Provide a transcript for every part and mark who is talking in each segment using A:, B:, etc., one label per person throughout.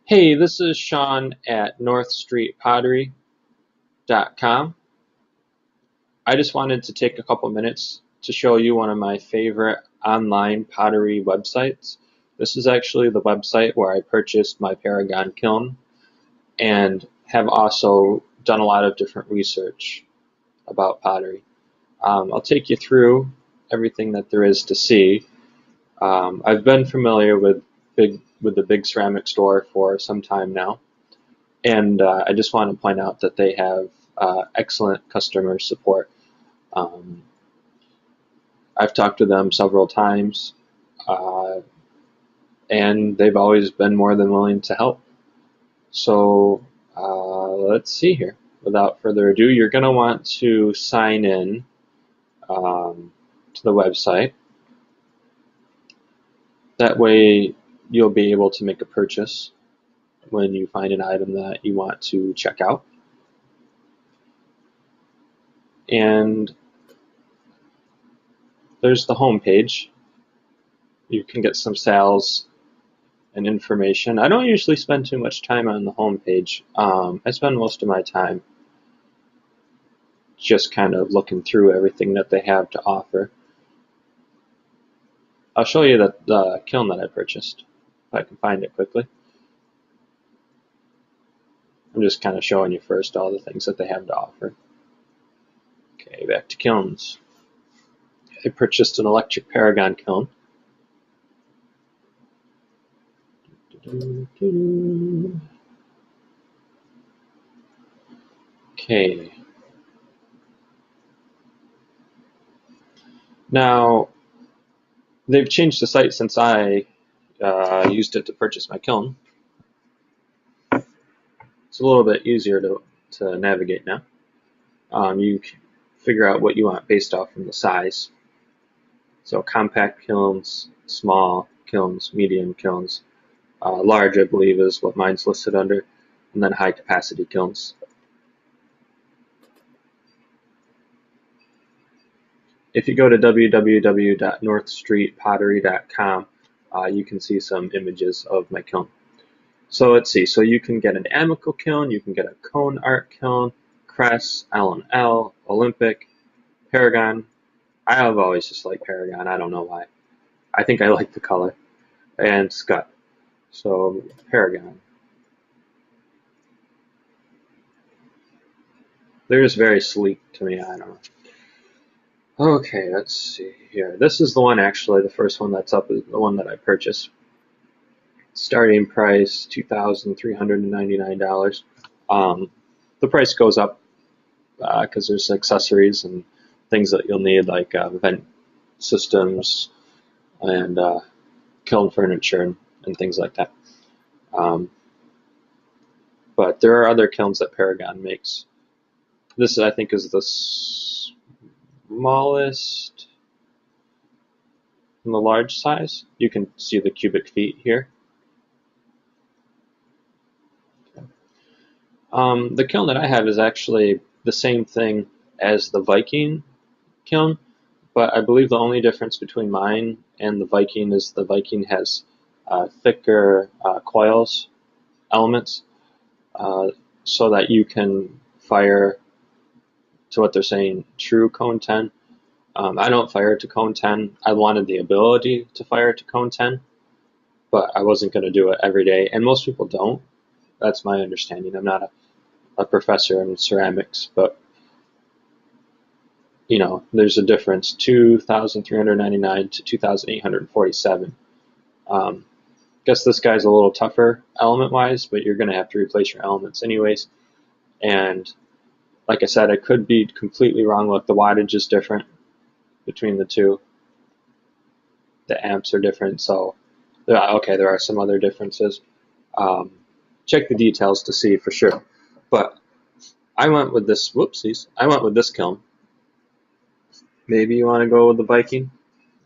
A: Hey, this is Sean at northstreetpottery.com. I just wanted to take a couple minutes to show you one of my favorite online pottery websites. This is actually the website where I purchased my Paragon kiln and have also done a lot of different research about pottery. I'll take you through everything that there is to see. I've been familiar with the Big Ceramic Store for some time now. And I just want to point out that they have excellent customer support. Um, I've talked to them several times, uh, and they've always been more than willing to help. So let's see here. Without further ado, you're going to want to sign in to the website. That way you'll be able to make a purchase when you find an item that you want to check out. And there's the home page. You can get some sales and information. I don't usually spend too much time on the home page. I spend most of my time just kind of looking through everything that they have to offer. I'll show you the kiln that I purchased, if I can find it quickly. I'm just kind of showing you first all the things that they have to offer. Okay, back to kilns. I purchased an electric Paragon kiln. Okay. Now, they've changed the site since I used it to purchase my kiln. It's a little bit easier to navigate now. You can figure out what you want based off from the size. So compact kilns, small kilns, medium kilns, large I believe is what mine's listed under, and then high capacity kilns. If you go to www.northstreetpottery.com, you can see some images of my kiln. So let's see. So you can get an Amical kiln, you can get a Cone Art kiln, Crest, L&L, Olympic, Paragon. I have always just liked Paragon. I don't know why. I think I like the color. And Scott. So Paragon. They're just very sleek to me. I don't know. Okay, let's see here. This is the one actually. The first one that's up is the one that I purchased. Starting price $2,399. The price goes up because there's accessories and things that you'll need like vent systems and kiln furniture and things like that. But there are other kilns that Paragon makes. This I think is the smallest in the large size. You can see the cubic feet here. The kiln that I have is actually the same thing as the Viking kiln, but I believe the only difference between mine and the Viking is the Viking has thicker coils, elements, so that you can fire to what they're saying, true cone 10. I don't fire to cone 10. I wanted the ability to fire to cone 10, but I wasn't going to do it every day, and most people don't. That's my understanding. I'm not a professor in ceramics, but you know, there's a difference, 2,399 to 2,847. Guess this guy's a little tougher element-wise, but you're going to have to replace your elements anyways. And like I said, I could be completely wrong. Look, the wattage is different between the two. The amps are different, so okay, there are some other differences. Check the details to see for sure. But I went with this. Whoopsies! I went with this kiln. Maybe you want to go with the Viking.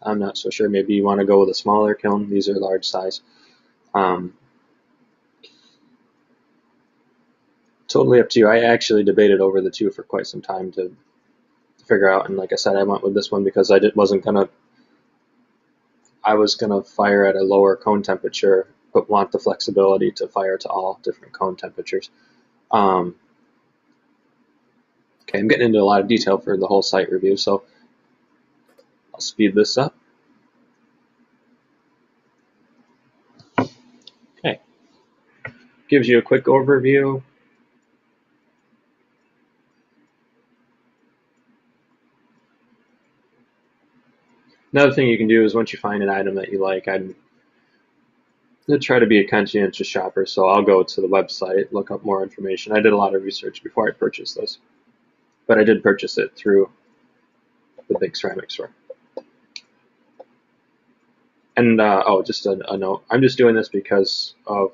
A: I'm not so sure. Maybe you want to go with a smaller kiln. These are large size. Totally up to you. I actually debated over the two for quite some time to figure out, and like I said, I went with this one because I was gonna fire at a lower cone temperature but want the flexibility to fire to all different cone temperatures. Okay, I'm getting into a lot of detail for the whole site review, so I'll speed this up. Okay, gives you a quick overview. Another thing you can do is once you find an item that you like, I'd try to be a conscientious shopper, so I'll go to the website, look up more information. I did a lot of research before I purchased this, but I did purchase it through the Big Ceramic Store. And just a note, I'm just doing this because of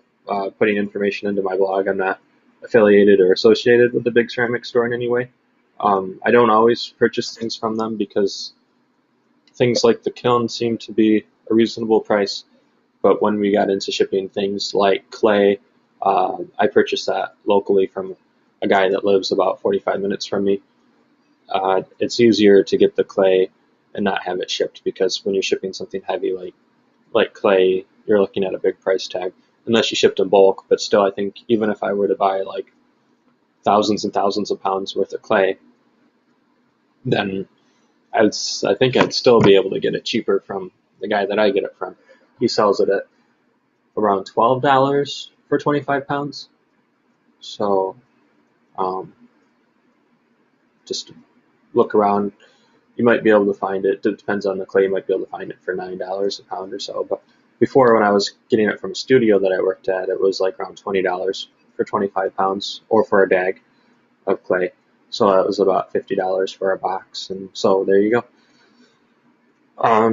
A: putting information into my blog. I'm not affiliated or associated with the Big Ceramic Store in any way. I don't always purchase things from them because things like the kiln seem to be a reasonable price, but when we got into shipping things like clay, I purchased that locally from a guy that lives about 45 minutes from me. It's easier to get the clay and not have it shipped, because when you're shipping something heavy like clay, you're looking at a big price tag, unless you shipped in bulk. But still, I think even if I were to buy like thousands and thousands of pounds worth of clay, then I think I'd still be able to get it cheaper from the guy that I get it from. He sells it at around $12 for 25 pounds. So just look around. You might be able to find it. It depends on the clay. You might be able to find it for $9 a pound or so. But before, when I was getting it from a studio that I worked at, it was like around $20 for 25 pounds, or for a bag of clay. So that was about $50 for a box. And so there you go.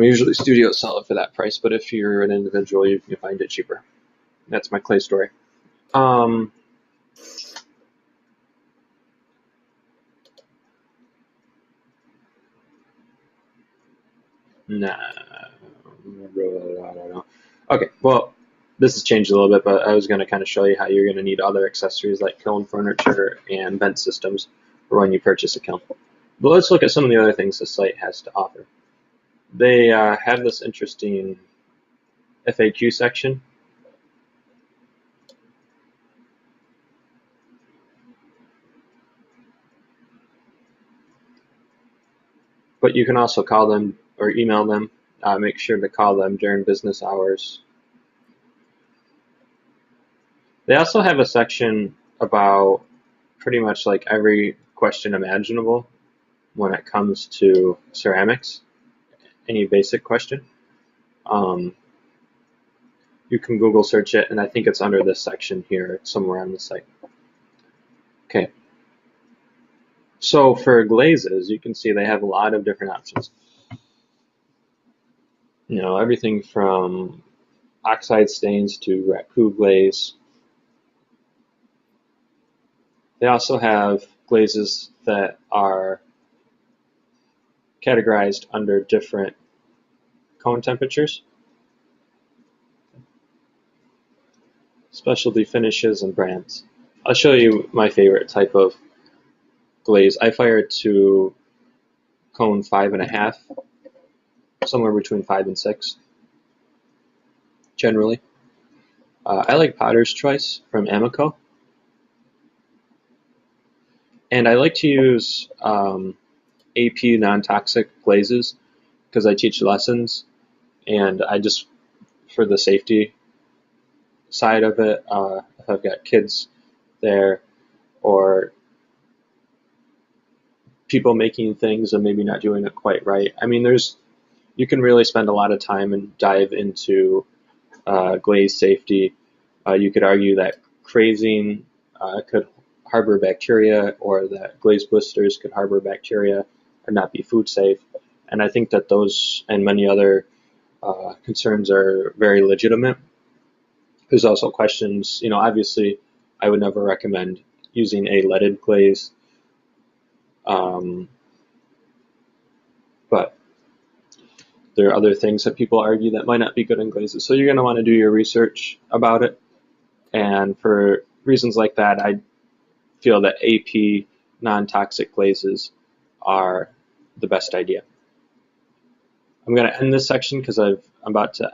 A: Usually studios sell it for that price, but if you're an individual, you can find it cheaper. That's my clay story. Nah, I don't know. Okay, well, this has changed a little bit, but I was going to kind of show you how you're going to need other accessories like kiln furniture and vent systems for when you purchase a kiln. But let's look at some of the other things the site has to offer. They have this interesting FAQ section. But you can also call them or email them. Make sure to call them during business hours. They also have a section about pretty much like every question imaginable when it comes to ceramics, any basic question. You can Google search it, and I think it's under this section here somewhere on the site. Okay. So for glazes, you can see they have a lot of different options. You know, everything from oxide stains to raku glaze. They also have glazes that are categorized under different cone temperatures, specialty finishes, and brands. I'll show you my favorite type of glaze. I fire it to cone 5.5, somewhere between 5 and 6, generally. I like Potter's Choice from Amico. And I like to use AP non-toxic glazes because I teach lessons, and I just, for the safety side of it, if I've got kids there or people making things and maybe not doing it quite right. I mean, you can really spend a lot of time and dive into glaze safety. You could argue that crazing could harbor bacteria, or that glaze blisters could harbor bacteria and not be food safe. And I think that those and many other concerns are very legitimate. There's also questions, you know, obviously I would never recommend using a leaded glaze, but there are other things that people argue that might not be good in glazes. So you're going to want to do your research about it. And for reasons like that, I feel that AP non-toxic glazes are the best idea. I'm going to end this section because I'm about to